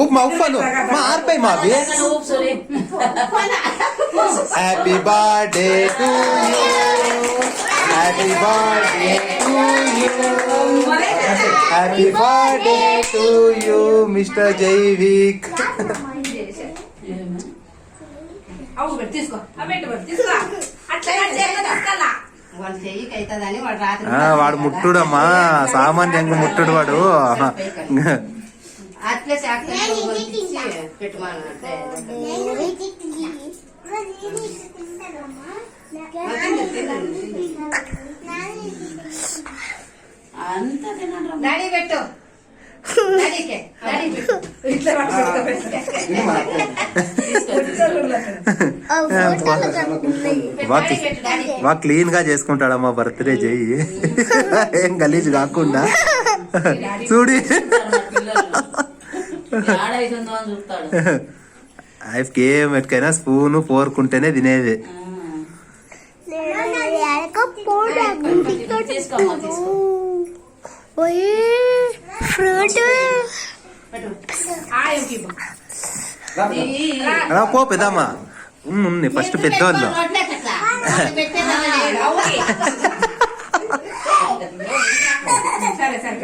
ఉప్మా ఉప్పాను మా ఆర్పై మా happy birthday to you happy birthday to you happy birthday to you mister Jaivik. వాడు ముట్టుడమ్మా సామాన్యంగా ముట్టుడు వాడు. పెట్టు బాగా క్లీన్ గా చేసుకుంటాడమ్మా బర్త్డే చెయ్యి, ఏం గలీజ్ కాకుండా. చూడి ఆయనకి ఏం ఎట్టుకైనా స్పూను పోరుకుంటేనే తినేది. పో పెద్దమ్మా ఉంది ఫస్ట్ పెద్దోళ్ళు. సరే సరే